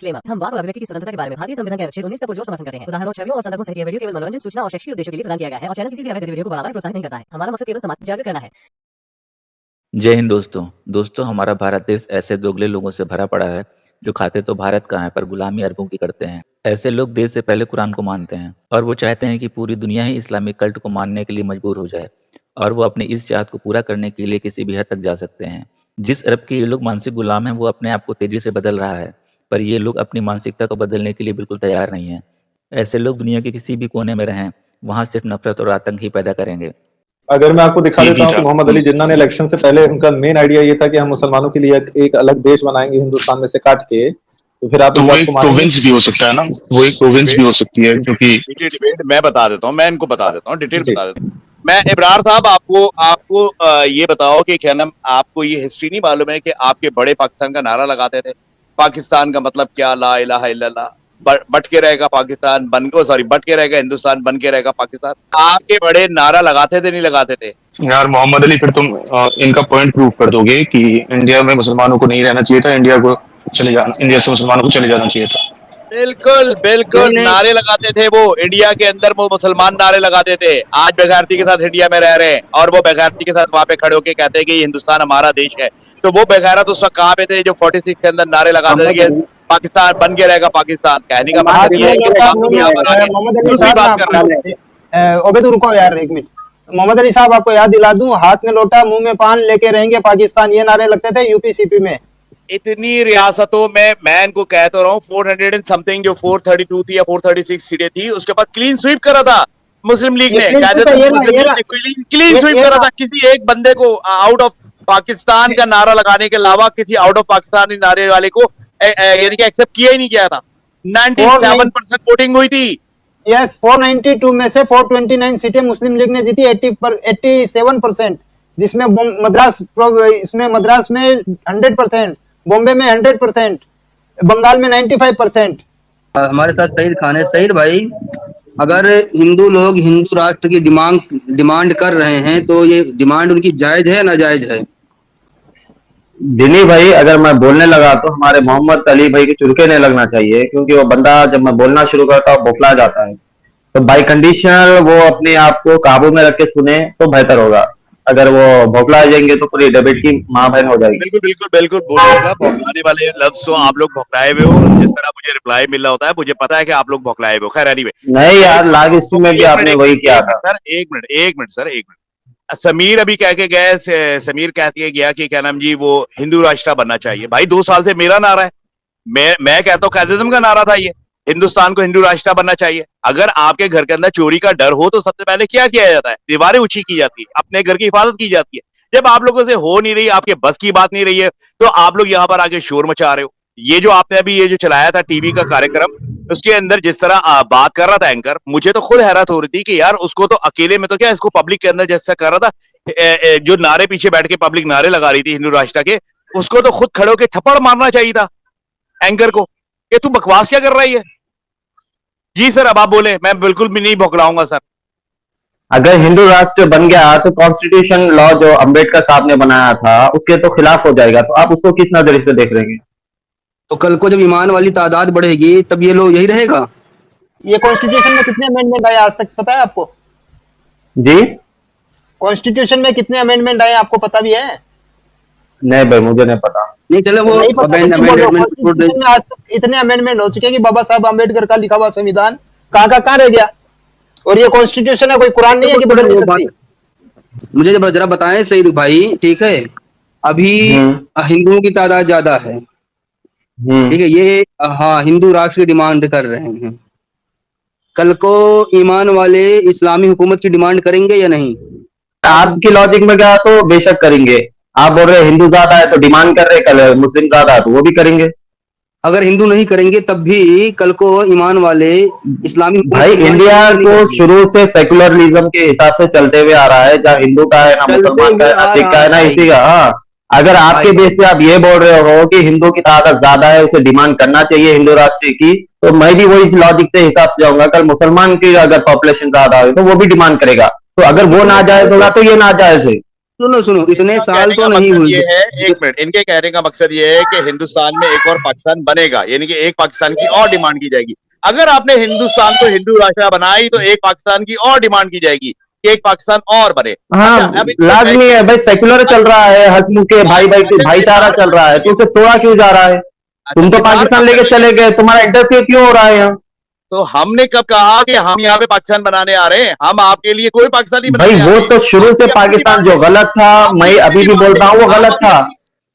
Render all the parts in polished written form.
Disclaimer. हम वाक और अभिव्यक्ति की स्वतंत्रता के बारे में भारतीय संविधान के अनुच्छेद 19 का पुरजोर समर्थन करते हैं। उदाहरणों, छवियों और संदर्भों सहित यह वीडियो केवल मनोरंजन, सूचना और शैक्षिक उद्देश्यों के लिए प्रदान किया गया है और चैनल किसी भी अवैध गतिविधियों को बढ़ावा या प्रोत्साहित नहीं करता है। हमारा मकसद केवल समाज जागरूक करना है। जय हिंद दोस्तों, हमारा भारत देश ऐसे दोगले लोगों से भरा पड़ा है जो खाते तो भारत का है पर गुलामी अरबों की करते हैं। ऐसे लोग देश से पहले कुरान को मानते हैं और वो चाहते हैं कि पूरी दुनिया ही इस्लामिक कल्ट को मानने के लिए मजबूर हो जाए और वो अपनी इस चाहत को पूरा करने के लिए किसी भी हद तक जा सकते हैं। जिस अरब के ये लोग मानसिक गुलाम हैं वो अपने आप को तेजी से बदल रहा है, पर ये लोग अपनी मानसिकता को बदलने के लिए बिल्कुल तैयार नहीं है। ऐसे लोग दुनिया के किसी भी कोने में रहें, वहाँ सिर्फ नफरत और आतंक ही पैदा करेंगे। अगर मैं आपको दिखा देता हूँ कि मोहम्मद अली जिन्ना ने इलेक्शन से पहले उनका मेन आइडिया ये था कि हम मुसलमानों के लिए एक अलग देश बनाएंगे हिंदुस्तान में से काट के, तो फिर आप तो वो एक प्रोविंस भी हो सकता है ना, वो एक प्रोविंस भी हो सकती है। क्योंकि डिबेट मैं बता देता हूँ, मैं इनको बता देता हूँ, डिटेल बता देता हूँ। मैं इब्रार साहब आपको ये बताओ कि क्या नाम, आपको ये हिस्ट्री नहीं मालूम है कि आपके बड़े पाकिस्तान का नारा लगाते थे? पाकिस्तान का मतलब क्या? ला इलाहा इल्लल्लाह। बट के रहेगा पाकिस्तान, बट के रहेगा हिंदुस्तान, बन के रहेगा पाकिस्तान। आपके बड़े नारा लगाते थे नहीं लगाते थे? यार मोहम्मद अली, फिर तुम इनका पॉइंट प्रूव कर दोगे कि इंडिया में मुसलमानों को नहीं रहना चाहिए था, इंडिया से मुसलमानों को चले जाना चाहिए था। बिल्कुल बिल्कुल नारे लगाते थे वो, इंडिया के अंदर वो मुसलमान नारे लगाते थे। आज बेगैरती के साथ इंडिया में रह रहे हैं और वो बेगैरती के साथ वहां पे खड़े होकर कहते हैं कि हिंदुस्तान हमारा देश है। तो वो बेगैरत उस वक्त कहाँ पे थे जो 46 के अंदर नारे लगाते थे कि पाकिस्तान बन के रहेगा पाकिस्तान? कहने का मतलब ये है कि ओबे रुको यार एक मिनट। मोहम्मद अली साहब, आपको याद दिला दूं, हाथ में लोटा मुंह में पान लेके रहेंगे पाकिस्तान, ये नारे लगते थे यूपी सीपी में। इतनी रियासतों में मैं इनको कह तो रहा हूँ 400 एंड समथिंग जो 432 थी या 436 सीटें थी, उसके बाद क्लीन स्वीप करा था मुस्लिम लीग ने। क्लीन स्वीप करा था, किसी एक बंदे को आउट ऑफ पाकिस्तान का नारा लगाने के अलावा किसी आउट ऑफ पाकिस्तान नारे वाले को यानी कि एक्सेप्ट किया ही नहीं गया था। 97% वोटिंग हुई थी। यस, 492 में से 429 सीटें मुस्लिम लीग ने जीती, 87%, जिसमें मद्रास में 100%, बॉम्बे में 100%, बंगाल में 95%। हमारे साथ सईद खान है। सईद भाई, अगर हिंदू लोग हिंदू राष्ट्र की डिमांड कर रहे हैं तो ये डिमांड उनकी जायज है नाजायज है? दिनी भाई, अगर मैं बोलने लगा तो हमारे मोहम्मद अली भाई के चुरके नहीं लगना चाहिए, क्योंकि वो बंदा जब मैं बोलना शुरू करता है बौखला जाता है। तो बाई कंडीशनल वो अपने आप को काबू में रख के सुने तो बेहतर होगा। अगर वो भौकला जाएंगे तो पूरी डिबेट की माँ बहन हो जाएगी। बिल्कुल बिल्कुल बिल्कुल बोलिएगा। भौकलाने वाले लफ्ज तो आप लोग भौकलाए हुए हो, जिस तरह मुझे रिप्लाई मिल रहा होता है मुझे पता है कि आप लोग भौकलाए हुए हो। खैर एनीवे, नहीं यार, लाग इश्यू में भी आपने वही किया था। सर एक मिनट सर, एक मिनट। समीर अभी कह के गए, समीर कह के गया कि क्या नाम जी, वो हिंदू राष्ट्र बनना चाहिए। भाई 2 साल से मेरा नारा है, मैं कहता हूँ कायदेज़म का नारा था ये, हिंदुस्तान को हिंदू राष्ट्र बनना चाहिए। अगर आपके घर के अंदर चोरी का डर हो तो सबसे पहले क्या किया जाता है? दीवारें ऊंची की जाती है, अपने घर की हिफाजत की जाती है। जब आप लोगों से हो नहीं रही, आपके बस की बात नहीं रही है, तो आप लोग यहाँ पर आके शोर मचा रहे हो। ये जो आपने अभी ये जो चलाया था टीवी का कार्यक्रम, उसके अंदर जिस तरह बात कर रहा था एंकर, मुझे तो खुद हैरत हो रही थी कि यार उसको तो अकेले में तो क्या, इसको पब्लिक के अंदर जैसा कर रहा था, जो नारे पीछे बैठ के पब्लिक नारे लगा रही थी हिंदू राष्ट्र के, उसको तो खुद खड़े होकर थप्पड़ मारना चाहिए था एंकर को कि तू बकवास क्या कर रही है। जी सर, अब आप बोले, मैं बिल्कुल भी नहीं भौकलाऊंगा सर। अगर हिंदू राष्ट्र बन गया तो कॉन्स्टिट्यूशन लॉ जो अंबेडकर साहब ने बनाया था उसके तो खिलाफ हो जाएगा। तो आप उसको किस नजरिए से देख रहे हैं? तो कल को जब ईमान वाली तादाद बढ़ेगी तब ये लोग यही रहेगा। ये कॉन्स्टिट्यूशन में कितने अमेंडमेंट आए आज तक पता है आपको? जी, कॉन्स्टिट्यूशन में कितने अमेंडमेंट आए आपको पता भी है? नहीं भाई, मुझे नहीं पता। नहीं चले वो अमेंडमेंट में आज तक इतने अमेंडमेंट हो चुके हैं कि बाबा साहब अम्बेडकर का लिखा हुआ संविधान कहाँ रह गया। और ये कॉन्स्टिट्यूशन है, कोई कुरान नहीं है कि बदल नहीं सकती। मुझे जरा बताएं सईद भाई, ठीक है, अभी हिंदुओं की तादाद ज्यादा है, ठीक है, ये हाँ हिंदू राष्ट्र की डिमांड कर रहे हैं। कल को ईमान वाले इस्लामी हुकूमत की डिमांड करेंगे या नहीं? आपकी लॉजिक में गया तो बेशक करेंगे। आप बोल रहे हिंदू ज्यादा है तो डिमांड कर रहे, कल मुस्लिम ज्यादा है तो वो भी करेंगे। अगर हिंदू नहीं करेंगे तब भी कल को ईमान वाले इस्लामी भाई, इंडिया को शुरू से सेकुलरिज्म के हिसाब से चलते हुए आ रहा है, जहाँ हिंदू का है ना मुसलमान का है ना सिख का है ना इसी का। हाँ, अगर आपके देश से आप ये बोल रहे हो कि हिंदू की तादाद ज्यादा है, उसे डिमांड करना चाहिए हिंदू राष्ट्र की, तो मैं भी वही लॉजिक से हिसाब से जाऊंगा। कल मुसलमान की अगर पॉपुलेशन ज्यादा हो तो वो भी डिमांड करेगा, तो अगर वो नाजायज होगा तो ये नाजायज है। सुनो सुनो, इतने इनका साल कहने तो का नहीं मकसद हुए। ये है, एक मिनट, इनके कहने का मकसद ये है कि हिंदुस्तान में एक और पाकिस्तान बनेगा, यानी कि एक पाकिस्तान की और डिमांड की जाएगी। अगर आपने हिंदुस्तान को हिंदू राष्ट्र बनाई तो एक पाकिस्तान की और डिमांड की जाएगी कि एक पाकिस्तान और बने। हाँ, अच्छा, अब लाजमी है भाई, सेक्युलर चल रहा है, हंसमुख के भाई भाई अच्छा, भाईचारा चल रहा है, तो उसे तोड़ा क्यों जा रहा है? तुम तो पाकिस्तान लेके चले गए, तुम्हारा इंटरफेयर क्यों हो रहा है यहाँ? तो हमने कब कहा कि हम यहाँ पे पाकिस्तान बनाने आ रहे हैं? हम आपके लिए कोई पाकिस्तान नहीं भाई बनाने आ वो रहे। तो शुरू से पाकिस्तान जो गलत था, मैं अभी भी बोलता हूँ वो गलत था।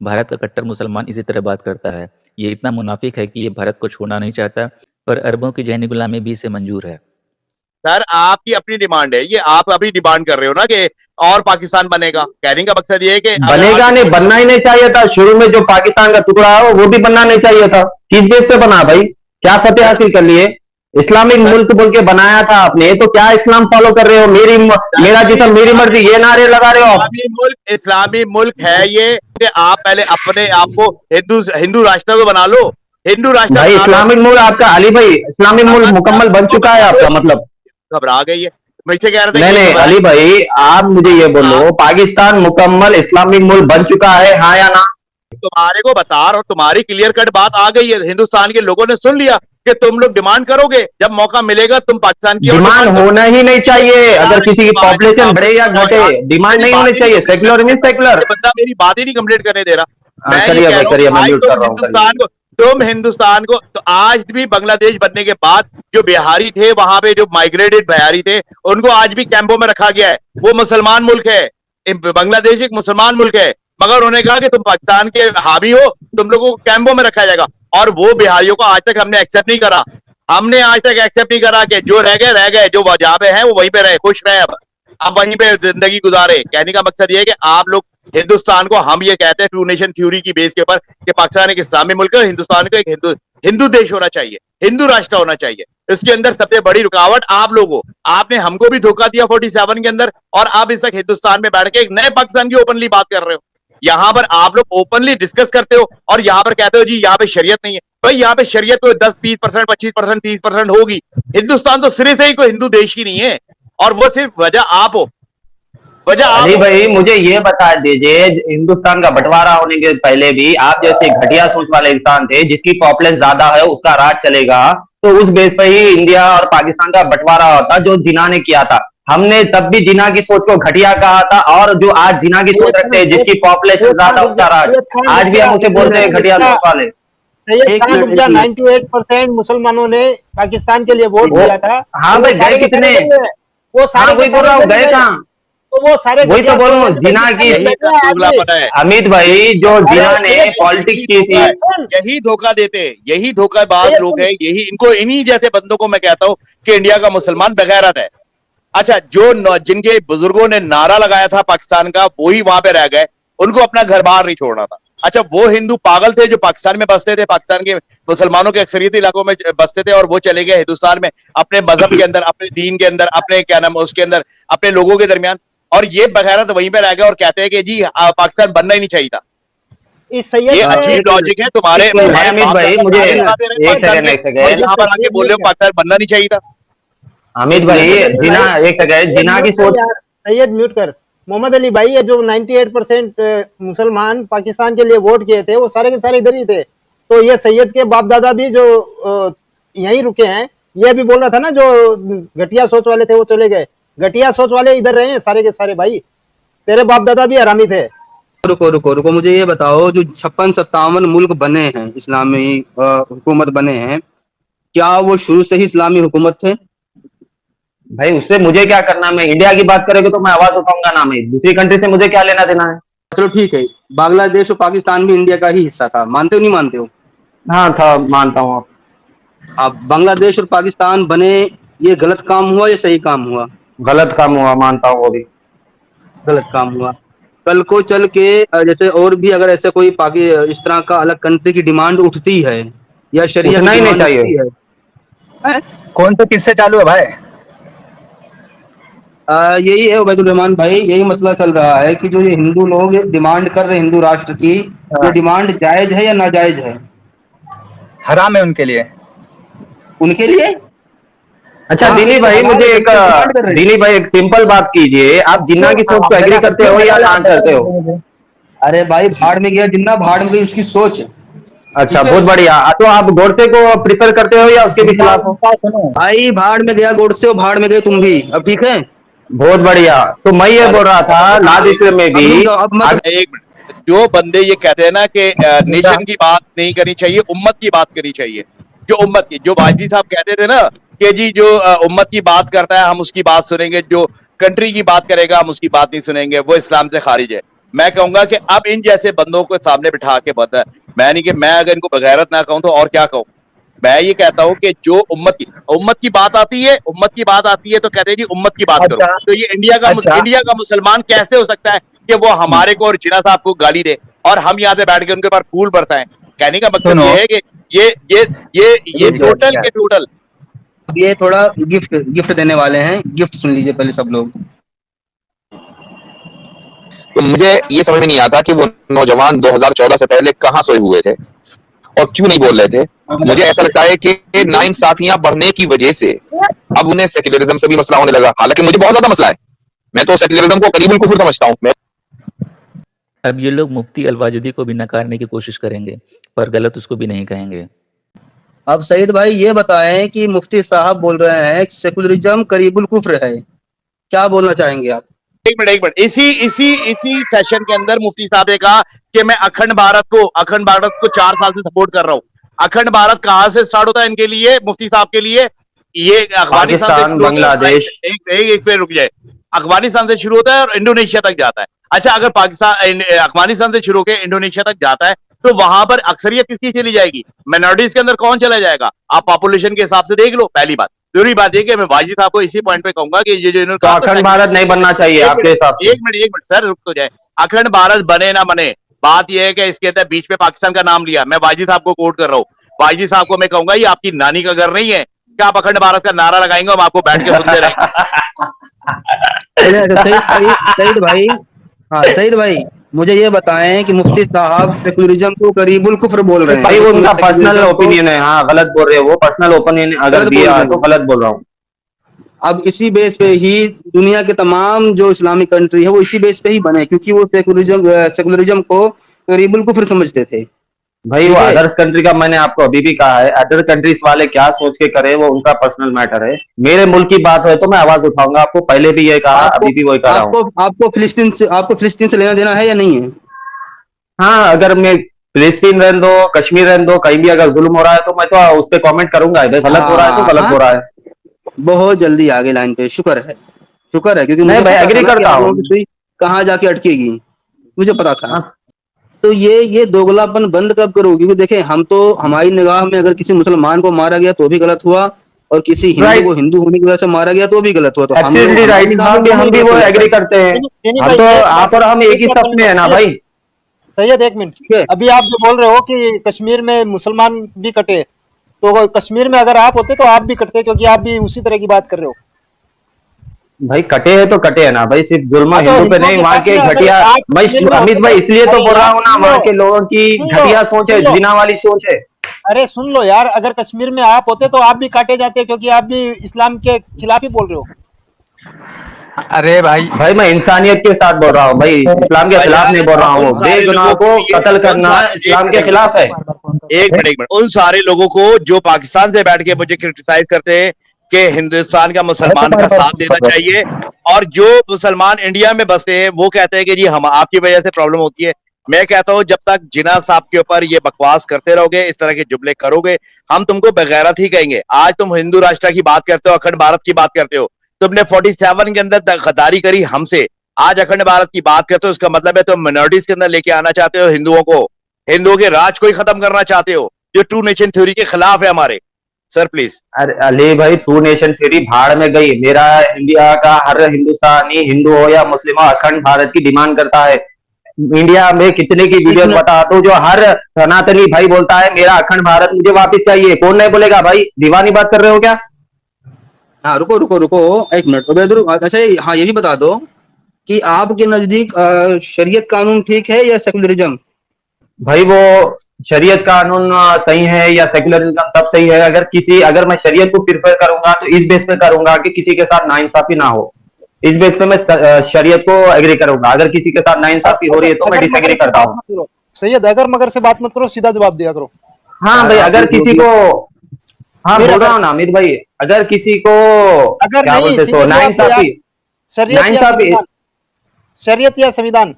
भारत का कट्टर मुसलमान इसी तरह बात करता है। ये इतना मुनाफिक है कि ये भारत को छोड़ना नहीं चाहता, पर अरबों की जहनी गुलामी भी इसे मंजूर है। सर, आपकी अपनी डिमांड है, ये आप अभी डिमांड कर रहे हो ना कि और पाकिस्तान बनेगा। कहने का मकसद ये है कि बनेगा नहीं, बनना ही नहीं चाहिए था। शुरू में जो पाकिस्तान का टुकड़ा है वो भी बनना नहीं चाहिए था। किस बेस पे बना भाई? क्या फतेह हासिल कर लिए? इस्लामिक मुल्क बोल के बनाया था आपने, तो क्या इस्लाम फॉलो कर रहे हो? मेरा जिसम मेरी मर्जी, ये नारे लगा रहे हो आप। इस्लामी मुल्क है ये कि आप पहले अपने आप को हिंदू राष्ट्र तो बना लो। हिंदू राष्ट्र भाई इस्लामिक मुल्क आपका, अली भाई, इस्लामिक मुल्क मुकम्मल बन चुका है आपका, मतलब घबरा गई है मुझसे कह रहे थे। नहीं, अली भाई आप मुझे ये बोलो, पाकिस्तान मुकम्मल इस्लामिक मुल्क बन चुका है, हाँ या ना? तुम्हारे को बता रहा हूं, तुम्हारी क्लियर कट बात आ गई है, हिंदुस्तान के लोगों ने सुन लिया कि तुम लोग डिमांड करोगे, जब मौका मिलेगा तुम पाकिस्तान की डिमांड होना ही नहीं चाहिए। अगर किसी की पॉपुलेशन बढ़े या घटे, डिमांड नहीं होनी चाहिए। Secular mean secular. बंदा मेरी बात ही नहीं कंप्लीट करने दे रहा। मैं करिए ये कह भाई, रहा करिए, हूं मैं भाई, म्यूट कर रहा हूं। तुम हिंदुस्तान को तो आज भी बांग्लादेश बनने के बाद जो बिहारी थे, वहां पे जो माइग्रेटेड बिहारी थे, उनको आज भी कैंपों में रखा गया है। वो मुसलमान मुल्क है, बांग्लादेश एक मुसलमान मुल्क है, मगर उन्होंने कहा कि तुम पाकिस्तान के हावी हो, तुम लोगों को कैंपों में रखा जाएगा। और वो बिहारियों को आज तक हमने एक्सेप्ट नहीं करा। हमने आज तक एक्सेप्ट नहीं करा कि जो रह गए, जो जहां पे हैं वो वहीं पे रहे, खुश रहे, अब वहीं पे जिंदगी गुजारे। कहने का मकसद ये है कि आप लोग हिंदुस्तान को, हम ये कहते हैं टू नेशन थ्योरी की बेस के ऊपर कि पाकिस्तान एक इस्लामी मुल्क है, हिंदुस्तान को एक हिंदू देश होना चाहिए, हिंदू राष्ट्र होना चाहिए। इसके अंदर सबसे बड़ी रुकावट आप लोग हो। आपने हमको भी धोखा दिया 47 के अंदर, और आप इस तक हिंदुस्तान में बैठ के एक नए पाकिस्तान की ओपनली बात कर रहे हो। यहाँ पर आप लोग ओपनली डिस्कस करते हो और यहाँ पर कहते हो जी यहाँ पे शरीयत नहीं है। भाई यहाँ पे शरीयत तो 10-20%, 25%, 30% होगी। हिंदुस्तान तो सिरे से ही कोई हिंदू देश ही नहीं है, और वो सिर्फ वजह आप हो। अली भाई मुझे ये बता दीजिए, हिंदुस्तान का बंटवारा होने के पहले भी आप जैसे घटिया सोच वाले इंसान थे, जिसकी पॉपुलेशन ज्यादा है उसका राज चलेगा, तो उस बेस पर ही इंडिया और पाकिस्तान का बंटवारा होता जो जिन्ना ने किया था। हमने तब भी जिन्ना की सोच को घटिया कहा था, और जो आज जिन्ना की सोच रखते हैं, जिसकी पॉपुलेशन ज्यादा उसका राज, आज भी हम उसे बोलते हैं घटिया सोच वाले। 98% मुसलमानों ने पाकिस्तान के लिए वोट दिया था। हाँ भाई, गए कितने? वो सारे वही बोल रहा हूँ, गए कहाँ? तो वो सारे वही तो बोल रहा हूँ, जिना की। अमित भाई, जो जिना ने पॉलिटिक्स की थी, यही धोखा देते, यही धोखाबाज लोग हैं, यही इनको, इन्हीं जैसे बंदों को मैं कहता हूँ कि इंडिया का मुसलमान बगैरत है। अच्छा, जो जिनके बुजुर्गों ने नारा लगाया था पाकिस्तान का, वो ही वहां पे रह गए, उनको अपना घर बाहर नहीं छोड़ना था। अच्छा, वो हिंदू पागल थे जो पाकिस्तान में बसते थे, पाकिस्तान के मुसलमानों के अक्सरियती इलाकों में बसते थे, और वो चले गए हिंदुस्तान में अपने मजहब के अंदर, अपने दीन के अंदर, अपने क्या नाम उसके अंदर, अपने लोगों के दरमियान, और ये बगैरत वहीं पे रह गए और कहते हैं कि जी पाकिस्तान बनना ही नहीं चाहिए था। ये अजीब लॉजिक है तुम्हारे। अमित भाई मुझे एक सेकंड, यहाँ पर आके बोल रहे हो पाकिस्तान बनना नहीं चाहिए था। अमित भाई, जिना, एक सेकंड, जिना की सोच। सैयद म्यूट कर। मोहम्मद अली भाई, ये जो 98% मुसलमान पाकिस्तान के लिए वोट किए थे, वो सारे के सारे इधर ही थे। तो ये सैयद के बाप दादा भी जो यहीं रुके हैं, ये भी बोल रहा था ना, जो घटिया सोच वाले थे वो चले गए, घटिया सोच वाले इधर रहे हैं सारे के सारे। भाई तेरे बाप दादा भी हरामी थे। रुको, मुझे ये बताओ, जो 56-57 मुल्क बने हैं, इस्लामी हुकूमत बने हैं, क्या वो शुरू से ही इस्लामी हुकूमत थे? भाई उससे मुझे क्या करना? मैं इंडिया की बात करेंगे तो मैं आवाज उठाऊंगा ना, मैं दूसरी कंट्री से मुझे क्या लेना देना है? चलो ठीक है, बांग्लादेश और पाकिस्तान भी इंडिया का ही हिस्सा था, मानते हो नहीं मानते हो? हाँ था, मानता हूँ। अब बांग्लादेश और पाकिस्तान बने, ये गलत काम हुआ या सही काम हुआ? गलत काम हुआ, मानता हूँ, वो भी गलत काम हुआ। कल को चल के जैसे और भी अगर ऐसे कोई इस तरह का अलग कंट्री की डिमांड उठती है या शरिया उठना ही नहीं चाहिए। कौन तो किससे चालू है भाई? यही है उबैदुर रहमान भाई, यही मसला चल रहा है कि जो ये हिंदू लोग डिमांड कर रहे हैं हिंदू राष्ट्र की, ये डिमांड जायज है या नाजायज है? हराम है उनके लिए। उनके लिए अच्छा दिलीप भाई, मुझे एक दिलीप भाई एक सिंपल बात कीजिए, आप जिन्ना की सोच को एग्री करते हो या ना करते हो? अरे भाई भाड़ में गया जिन्ना, भाड़ में गई उसकी सोच। अच्छा बहुत बढ़िया। तो आप गोडसे को प्रिफर करते हो या उसके भी खिलाफ हो? भाई भाड़ में गया गोडसे और भाड़ में गए तुम भी, अब ठीक है। बहुत बढ़िया। तो मैं ये बोल रहा था लाद इस्लाम में भी एक मिनट, जो बंदे ये कहते हैं ना कि नेशन की बात नहीं करनी चाहिए, उम्मत की बात करनी चाहिए, जो उम्मत की, जो वाजी साहब कहते थे ना कि जी जो उम्मत की बात करता है हम उसकी बात सुनेंगे, जो कंट्री की बात करेगा हम उसकी बात नहीं सुनेंगे, वो इस्लाम से खारिज है। मैं कहूंगा कि अब इन जैसे बंदों को सामने बिठा के बता, मैं नहीं कि मैं अगर इनको बगैरत ना कहूं तो और क्या कहूं। मैं ये कहता हूं कि जो उम्मत की बात आती है, उम्मत की बात आती है तो कहते हैं जी उम्मत की बात करो। तो ये इंडिया का मुसलमान कैसे हो सकता है कि वो हमारे को और जिना साहब को गाली दे और हम यहाँ पे बैठ के उनके ऊपर फूल बरसाएं? कहने का मकसद ये है कि ये टोटल के टोटल। ये थोड़ा गिफ्ट देने वाले हैं, गिफ्ट सुन लीजिए पहले सब लोग। तो मुझे ये समझ में नहीं आता कि वो नौजवान 2014 से पहले कहाँ सोए हुए थे और क्यों नहीं बोल रहे थे। मुझे ऐसा लगता है कि नाइंसाफियां बढ़ने की वजह से अब उन्हें सेक्युलरिज्म से भी मसला होने लगा, हालांकि मुझे बहुत ज्यादा मसला है। मैं तो सेक्युलरिज्म को करीबुल कुफ्र समझता हूँ। अब ये लोग मुफ्ती अल-वाजिदी को भी नकारने की कोशिश करेंगे, पर गलत उसको भी नहीं कहेंगे। अब सईद भाई ये बताएं कि मुफ्ती साहब बोल रहे हैं सेकुलरिज्म करीबुल कुफ्र है, क्या बोलना चाहेंगे आप? एक मिनट, इसी सेशन के अंदर मुफ्ती साहब ने कहा कि मैं अखंड भारत को 4 साल से सपोर्ट कर रहा हूँ। अखंड भारत कहां से स्टार्ट होता है इनके लिए, मुफ्ती साहब के लिए? ये अफगानिस्तान, बांग्लादेश, एक पे रुक जाए, अफगानिस्तान से शुरू होता है और इंडोनेशिया तक जाता है। अच्छा, अगर अफगानिस्तान से शुरू होकर इंडोनेशिया तक जाता है तो वहां पर अक्सरियत किसकी चली जाएगी? माइनॉरिटीज के अंदर कौन चला जाएगा? आप पॉपुलेशन के हिसाब से देख लो। पहली बात। दूसरी बात ये कि मैं वाजिद साहब को इसी पॉइंट पे कहूंगा कि ये जो इन्होंने कहा अखंड भारत नहीं बनना चाहिए आपके हिसाब से? एक मिनट सर, रुक तो जाए। अखंड भारत बने ना बने, बात यह है कि इसके अंदर बीच में पाकिस्तान का नाम लिया। मैं वाजिद साहब को कोट कर रहा हूँ। वाजिद साहब को मैं कहूंगा ये आपकी नानी का घर नहीं है क्या आप अखंड भारत का नारा लगाएंगे, हम आपको बैठ के सुनते रहेंगे। सईद भाई, हाँ सईद भाई, मुझे ये बताएं कि मुफ्ती साहब सेकुलरिज्म को करीबुल कुफ्र बोल रहे हैं। भाई वो उनका पर्सनल ओपिनियन है, हाँ गलत बोल रहे हो, वो पर्सनल ओपिनियन अगर दिया तो गलत बोल रहा हूँ। अब इसी बेस पे ही दुनिया के तमाम जो इस्लामिक कंट्री है वो इसी बेस पे ही बने, क्योंकि वो सेकुलरिज्म को करीबुल कुफ्र समझते थे। भाई वो अदर कंट्री का, मैंने आपको अभी भी कहा है, अदर कंट्रीज वाले क्या सोच के करे वो उनका पर्सनल मैटर है। मेरे मुल्क की बात है तो मैं आवाज उठाऊंगा, आपको पहले भी ये कहा, अभी भी वही कह रहा हूँ। आपको फिलिस्तीन से लेना देना है या नहीं है? हाँ, अगर मैं फिलिस्तीन रहने दो, कश्मीर रहने दो, कहीं भी अगर जुल्म हो रहा है तो मैं तो उस पर कॉमेंट करूंगा। गलत हो रहा है तो गलत हो रहा है। बहुत जल्दी आगे लाइन पे, शुक्र है क्योंकि मैं भाई एग्री करता हूँ। कहाँ जाके अटकेगी मुझे पता था। तो ये दोगलापन बंद कब करोगे? क्योंकि देखें, हम तो हमारी निगाह में अगर किसी मुसलमान को मारा गया तो भी गलत हुआ और किसी हिंदू को हिंदू होने की वजह से मारा गया तो भी गलत हुआ। तो हम भी वो एग्री करते हैं। हम तो आप और हम एक ही सफ में है ना भाई। सैयद एक मिनट, अभी आप जो बोल रहे हो कि कश्मीर में मुसलमान भी कटे, तो कश्मीर में अगर आप होते तो आप भी कटते, क्योंकि आप भी उसी तरह की बात कर रहे हो। भाई कटे है तो कटे है ना भाई, सिर्फ जुल्म हिंदू पे नहीं, वहाँ के घटिया। भाई अमित भाई इसलिए तो बोल रहा हूँ ना, वहाँ के लोगों की घटिया सोच है, जिना वाली सोच है। अरे सुन लो यार, अगर कश्मीर में आप होते तो आप भी काटे जाते, क्योंकि आप भी इस्लाम के खिलाफ ही बोल रहे हो। अरे भाई मैं इंसानियत के साथ बोल रहा हूँ भाई, इस्लाम के खिलाफ नहीं बोल रहा हूँ। बेगुनाह को कत्ल करना इस्लाम के खिलाफ है। एक मिनट, उन सारे लोगों को जो पाकिस्तान से बैठ के मुझे क्रिटिसाइज करते हैं कि हिंदुस्तान का मुसलमान का साथ देना चाहिए, और जो मुसलमान इंडिया में बसते हैं वो कहते हैं कि जी हम आपकी वजह से प्रॉब्लम होती है। मैं कहता हूं जब तक जिना साहब के ऊपर ये बकवास करते रहोगे, इस तरह के जुमले करोगे, हम तुमको बगैरत ही कहेंगे। आज तुम हिंदू राष्ट्र की बात करते हो, अखंड भारत की बात करते हो, तुमने 47 के अंदर गद्दारी करी हमसे, आज अखंड भारत की बात करते हो, उसका मतलब है तुम मिनॉरिटीज के अंदर लेके आना चाहते हो हिंदुओं को, हिंदुओं के राज को ही खत्म करना चाहते हो, जो टू नेशन थ्योरी के खिलाफ है हमारे। Sir please. अरे अली भाई, टू नेशन थ्योरी भाड़ में गई। मेरा इंडिया का हर हिंदुस्तानी, हिंदू हो या मुस्लिम हो, अखंड भारत की डिमांड करता है। इंडिया में कितने की वीडियो बता दो जो हर सनातनी भाई बोलता है मेरा अखंड भारत मुझे वापस चाहिए। कौन नहीं बोलेगा भाई? दीवानी बात कर रहे हो क्या? हाँ रुको एक मिनट। अच्छा हाँ, ये भी बता दो कि आपके नजदीक शरीयत कानून ठीक है या सेकुलरिज्म? भाई वो शरीयत कानून सही है या सेक्युलरिज्म तब सही है अगर मैं शरीयत को प्रिफर करूंगा तो इस बेस पे करूंगा कि किसी के साथ नाइंसाफी ना हो। इस बेस पे मैं शरीयत को एग्री करूंगा। अगर किसी के साथ नाइंसाफी हो रही है तो मैं डिसएग्री करता हूँ। सैयद अगर मगर से बात मत करो, सीधा जवाब दिया करो। हाँ भाई, अगर किसी को, हाँ बोल रहा हूँ ना अमित भाई, अगर किसी को अगर क्या नहीं, बोलते तो नाइंसाफी, शरीयत या संविधान,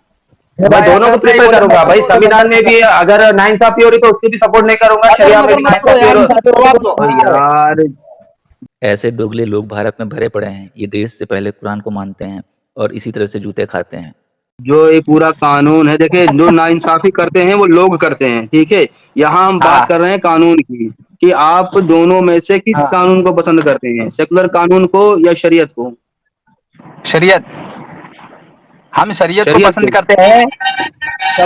मैं दोनों को प्रेफर करूंगा भाई। संविधान में भी अगर नाइंसाफी हो रही तो उसको भी सपोर्ट नहीं करूंगा। शरिया में यार ऐसे दोगले लोग भारत में भरे पड़े हैं। ये देश से पहले कुरान को मानते हैं और इसी तरह से जूते खाते हैं। जो ये पूरा कानून है, देखिए जो नाइंसाफी करते हैं वो लोग करते हैं, ठीक है। यहाँ हम बात कर रहे हैं कानून की, कि आप दोनों में से किस कानून को पसंद करते हैं, सेकुलर कानून को या शरीयत को? शरीयत, हम शरीयत को पसंद करते हैं। तो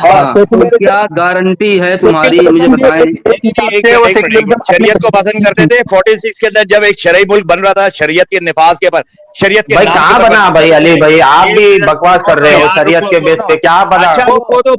क्या गारंटी है तुम्हारी, मुझे बताएं। शरीयत को पसंद करते थे 46 के अंदर जब एक शरई मुल्क बन रहा था, शरीयत के निफाज के पर, शरीयत के भाई कहाँ बना भाई अली भाई, आप भी बकवास कर रहे हो। शरीयत के बेस पे क्या बना?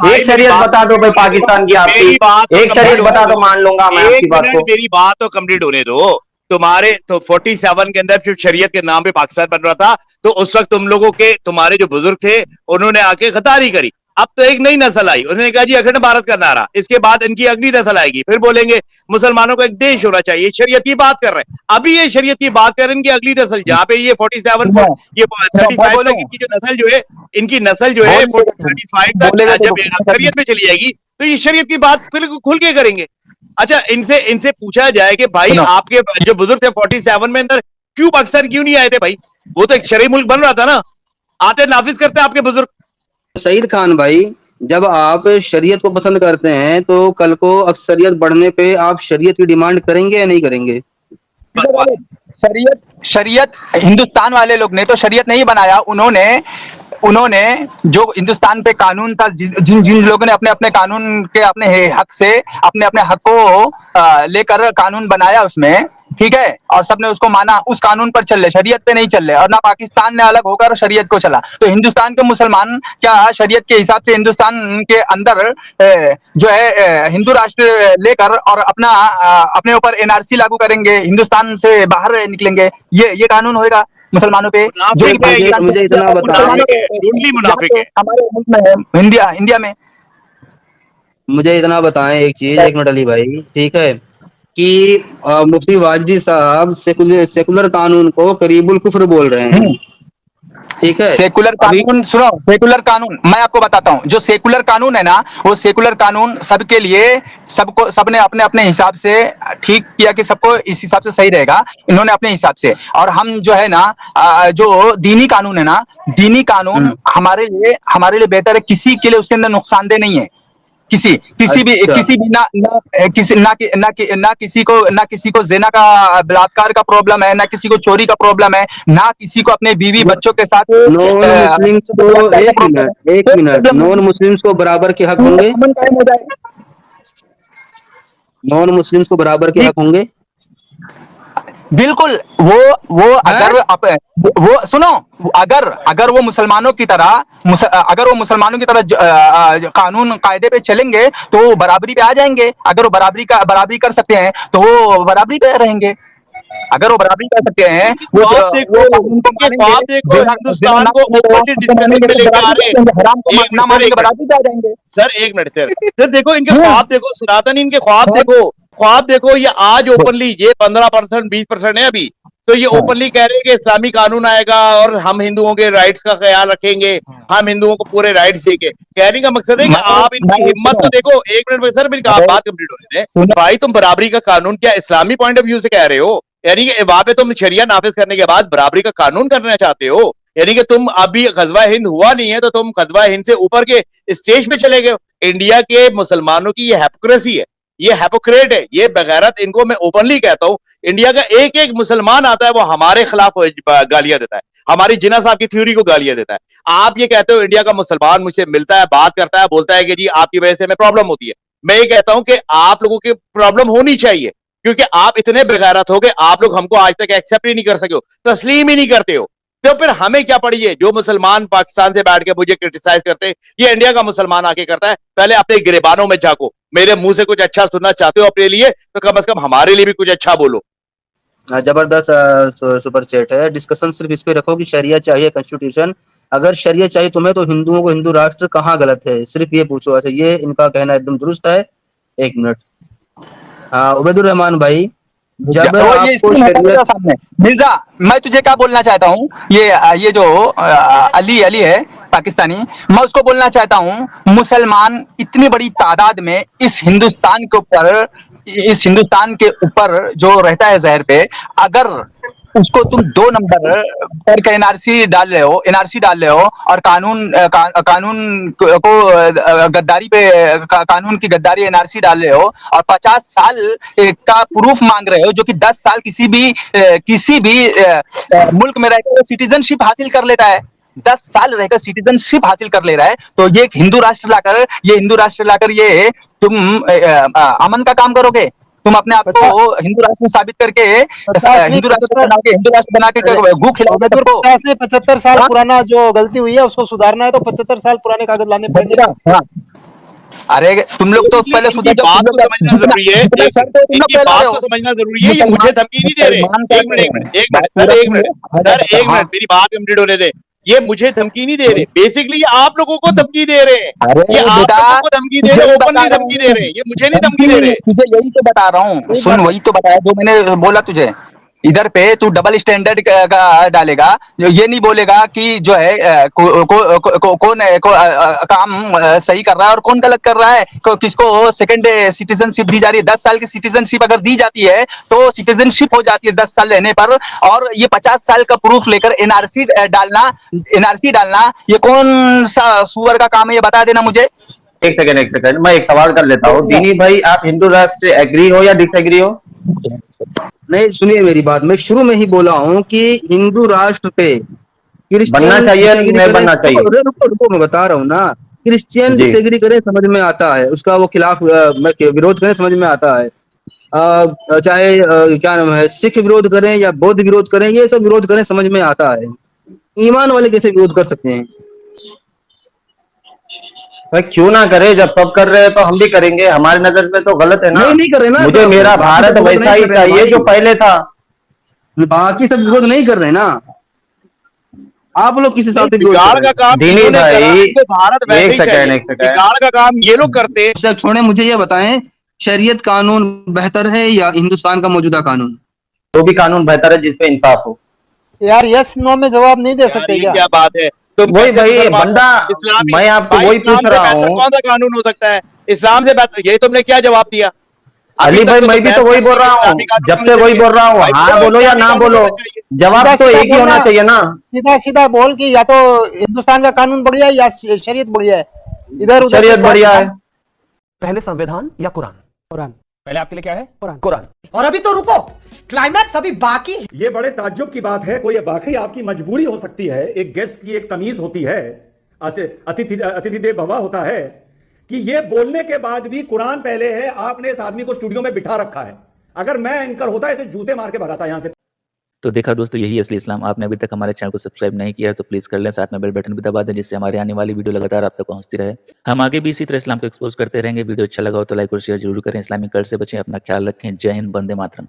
एक शरीयत बता दो भाई पाकिस्तान की, आपकी एक शरीयत बता दो, मान लूंगा मैं आपकी बात को। मेरी बात तो कंप्लीट होने दो। तुम्हारे तो 47 के अंदर फिर शरीयत के नाम पे पाकिस्तान बन रहा था, तो उस वक्त तुम लोगों के, तुम्हारे जो बुजुर्ग थे उन्होंने आके गद्दारी करी। अब तो एक नई नस्ल आई, उन्होंने कहा जी अखंड भारत का नारा। इसके बाद इनकी अगली नस्ल आएगी, फिर बोलेंगे मुसलमानों को एक देश होना चाहिए। शरीयत की बात कर रहे हैं, अभी ये शरीयत की बात कर रहे हैं। इनकी अगली नस्ल जहाँ पे ये 47 ये 35 तक इनकी जो नस्ल जो है, इनकी नस्ल जो है 35 तक जब शरीयत में चली जाएगी तो ये शरीयत की बात फिर खुल के करेंगे। अच्छा, इनसे पूछा जाए कि भाई आपके जो बुजुर्ग थे 47 में अंदर क्यों पाकिस्तान क्यों नहीं आए थे भाई? वो तो एक शरई मुल्क बन रहा था ना, आते नाफिज करते आपके बुजुर्ग। सईद खान भाई, जब आप शरीयत को पसंद करते हैं तो कल को अक्सरियत बढ़ने पे आप शरीयत की डिमांड करेंगे या नहीं करेंगे? शरीयत हिंदुस्तान वाले लोग ने तो शरीयत नहीं बनाया। उन्होंने जो हिंदुस्तान पे कानून था, जिन जिन लोगों ने अपने अपने कानून के अपने हक से अपने अपने हक को लेकर कानून बनाया उसमें, ठीक है, और सबने उसको माना, उस कानून पर चल रहे, शरीयत पे नहीं चल रहे। और ना पाकिस्तान ने अलग होकर शरीयत को चला। तो हिंदुस्तान के मुसलमान क्या शरीयत के हिसाब से हिंदुस्तान के अंदर जो है हिंदू राष्ट्र लेकर और अपने ऊपर एनआरसी लागू करेंगे, हिंदुस्तान से बाहर निकलेंगे? ये कानून होगा मुसलमानों पे? जो मुझे इतना बताओ, हमारे मुल्क में है, इंडिया में। मुझे इतना बताएं एक चीज, एक मिनट अली भाई, ठीक है, कि मुफ्ती वाजदी साहब सेकुलर कानून को करीबुल कुफ्र बोल रहे हैं, ठीक है। सेकुलर कानून सुनो, सेकुलर कानून मैं आपको बताता हूं। जो सेकुलर कानून है ना, वो सेकुलर कानून सबके लिए, सबने अपने अपने हिसाब से ठीक किया कि सबको इस हिसाब से सही रहेगा, इन्होंने अपने हिसाब से। और हम जो है ना, जो दीनी कानून है ना, दीनी कानून हमारे लिए बेहतर है। किसी के लिए उसके अंदर नुकसानदेह नहीं है। किसी भी ना किसी को ज़िना का, बलात्कार का प्रॉब्लम है, ना किसी को चोरी का प्रॉब्लम है, ना किसी को अपने बीवी बच्चों के साथ। एक मिनट, नॉन मुस्लिम्स को बराबर के हक होंगे? नॉन मुस्लिम्स को बराबर के हक होंगे? बिल्कुल। वो अगर वो सुनो, अगर वो मुसलमानों की तरह कानून कायदे पे चलेंगे तो वो बराबरी पे आ जाएंगे। अगर वो बराबरी कर सकते हैं तो वो बराबरी पे रहेंगे। अगर वो बराबरी कर सकते हैं, हिंदुस्तान को बराबरी पे आ जाएंगे। सर एक मिनट सर देखो इनके ख्वाब देखो, सनातन इनके ख्वाब देखो। ये आज ओपनली ये 15% 20% है अभी, तो ये ओपनली कह रहे हैं कि इस्लामी कानून आएगा और हम हिंदुओं के राइट्स का ख्याल रखेंगे, हम हिंदुओं को पूरे राइट्स देंगे। कहने का मकसद है कि आप इनकी हिम्मत तो देखो। एक मिनट में सर मेरी बात कंप्लीट होने दें भाई। तुम बराबरी का कानून क्या इस्लामी पॉइंट ऑफ व्यू से कह रहे हो? यानी कि वहां पे तुम शरिया नाफिज करने के बाद बराबरी का कानून करना चाहते हो? यानी कि तुम अभी गजवा हिंद हुआ नहीं है तो तुम गजवा हिंद से ऊपर के स्टेज पे चले गए। इंडिया के मुसलमानों की ये हिपोक्रेसी है, ये हिपोक्रेट है, ये बगैरत। इनको मैं ओपनली कहता हूं, इंडिया का एक एक मुसलमान आता है वो हमारे खिलाफ गालियां देता है, हमारी जिन्ना साहब की थ्योरी को गालियां देता है। आप ये कहते हो इंडिया का मुसलमान मुझसे मिलता है, बात करता है, बोलता है कि जी आपकी वजह से हमें प्रॉब्लम होती है। मैं ये कहता हूं कि आप लोगों की प्रॉब्लम होनी चाहिए, क्योंकि आप इतने बेगैरत हो गए, आप लोग हमको आज तक एक्सेप्ट ही नहीं कर सके हो, तस्लीम ही नहीं करते हो। तो फिर हमें क्या पड़ी है? जो मुसलमान पाकिस्तान से बैठ के मुझे क्रिटिसाइज करते हैं, ये इंडिया का मुसलमान आके करता है। पहले अपने गिरेबानों में झांको। मेरे मुंह से कुछ अच्छा सुनना चाहते हो अपने लिए, तो कम से कम हमारे लिए भी कुछ अच्छा बोलो। जबरदस्त सुपर चैट है। डिस्कशन सिर्फ इस पे रखो कि शरिया चाहिए कॉन्स्टिट्यूशन। अगर शरिया चाहिए तुम्हें तो हिंदुओं को हिंदू राष्ट्र कहाँ गलत है, सिर्फ ये पूछो। अच्छा, ये इनका कहना एकदम दुरुस्त है। 1 मिनट। हाँ, उबैदुर रहमान भाई, जब आपको शरीयत सामने मिर्जा, मैं तुझे क्या बोलना चाहता हूँ, ये जो अली है पाकिस्तानी, मैं उसको बोलना चाहता हूँ, मुसलमान इतनी बड़ी तादाद में इस हिंदुस्तान के ऊपर जो रहता है जहर पे, अगर उसको तुम 2 नंबर पर का एनआरसी डाल रहे हो और कानून को गद्दारी पे कानून की गद्दारी एनआरसी डाल रहे हो और 50 साल का प्रूफ मांग रहे हो, जो कि 10 साल किसी भी मुल्क में रहकर सिटीजनशिप हासिल कर लेता है, 10 साल रहकर सिटीजनशिप हासिल कर ले रहा है। तो ये हिंदू राष्ट्र लाकर ये तुम अमन का काम करोगे? तुम अपने आप को हिंदू राष्ट्र में साबित करके हिंदू राष्ट्र बना के गू खिलाओगे सबको। 75 साल पुराना जो गलती हुई है उसको सुधारना है तो 75 साल पुराने कागज लाने पड़ेंगे। अरे तुम लोग तो पहले बात को समझना जरूरी है, बात को समझना जरूरी है। ये मुझे धमकी नहीं दे रहे। एक मिनट मेरी बात कंप्लीट होने दे। ये मुझे धमकी नहीं दे रहे, बेसिकली ये आप लोगों को धमकी दे रहे हैं। ये आप लोगों को धमकी दे रहे, ओपनली धमकी दे रहे हैं। ये मुझे नहीं धमकी दे रहे। तुझे यही तो बता रहा हूँ, सुन, वही तो बताया जो मैंने बोला तुझे। इधर पे तू डबल स्टैंडर्ड का डालेगा, ये नहीं बोलेगा कि जो है कौन काम सही कर रहा है और कौन गलत कर रहा है। किसको सेकंड सिटीजनशिप दी जा रही है, 10 साल की सिटीजनशिप अगर दी जाती है तो सिटीजनशिप हो जाती है 10 साल रहने पर, और ये 50 साल का प्रूफ लेकर एनआरसी डालना ये कौन सा सुअर का काम है, ये बता देना मुझे। एक सेकंड, मैं एक सवाल कर लेता हूँ। दीनी भाई, आप हिंदू राष्ट्र एग्री हो या डिसएग्री हो? नहीं, सुनिए मेरी बात, मैं शुरू में ही बोला हूँ कि हिंदू राष्ट्र पे बनना चाहिए नहीं बनना चाहिए? रुको, मैं बता रहा हूँ ना। क्रिश्चियन डिसएग्री करे समझ में आता है, उसका वो खिलाफ विरोध करें समझ में आता है। चाहे क्या नाम है, सिख विरोध करें या बौद्ध विरोध करें, ये सब विरोध करें समझ में आता है। ईमान वाले कैसे विरोध कर सकते हैं? क्यों ना करे, जब सब कर रहे हैं तो हम भी करेंगे। हमारी नजर में तो गलत है ना। नहीं कर रहे ना। मुझे मेरा भारत वैसा ही चाहिए जो पहले था। बाकी सब विरोध नहीं कर रहे ना। आप लोग किस हिसाब से बिगाड़ का काम दीनी भाई, भारत वैसे ही चाहिए। बिगाड़ का काम ये लोग करते हैं। छोड़े, मुझे ये बताएं, शरीयत कानून बेहतर है या हिंदुस्तान का मौजूदा कानून? वो भी कानून बेहतर है जिसपे इंसाफ हो। यार यस नो में जवाब नहीं दे सकते क्या बात है? तो वही भाई बंदा, मैं आपको वही पूछ रहा हूँ, कौन सा कानून हो सकता है इस्लाम से बेहतर? ये तुमने क्या जवाब दिया? अली भाई, मैं भी तो वही बोल रहा हूँ, जब से वही बोल रहा हूँ। हाँ बोलो या ना बोलो, जवाब तो एक ही होना चाहिए ना। सीधा बोल कि या तो हिंदुस्तान का कानून बढ़िया है या शरीयत बढ़िया है। इधर उधर शरीयत बढ़िया है। पहले संविधान या कुरान? पहले आपके लिए क्या है? कुरान। और अभी तो रुको, क्लाइमैक्स अभी बाकी। ये बड़े ताज्जुब की बात है, कोई वाकई आपकी मजबूरी हो सकती है। एक गेस्ट की एक तमीज होती है, अतिथि देव भव होता है, कि ये बोलने के बाद भी कुरान पहले है। आपने इस आदमी को स्टूडियो में बिठा रखा है। अगर मैं एंकर होता है तो जूते मार के भगाता यहाँ से। तो देखा दोस्तों, यही असली इस्लाम। आपने अभी तक हमारे चैनल को सब्सक्राइब नहीं किया है तो प्लीज़ कर लें, साथ में बेल बटन भी दबा दें, जिससे हमारे आने वाली वीडियो लगातार आप तक पहुंचती रहे। हम आगे भी इसी तरह इस्लाम को एक्सपोज करते रहेंगे। वीडियो अच्छा लगा हो तो लाइक और शेयर जरूर करें। इस्लामिक कल्ट से बचें, अपना ख्याल रखें। जय हिंद, वंदे मातरम।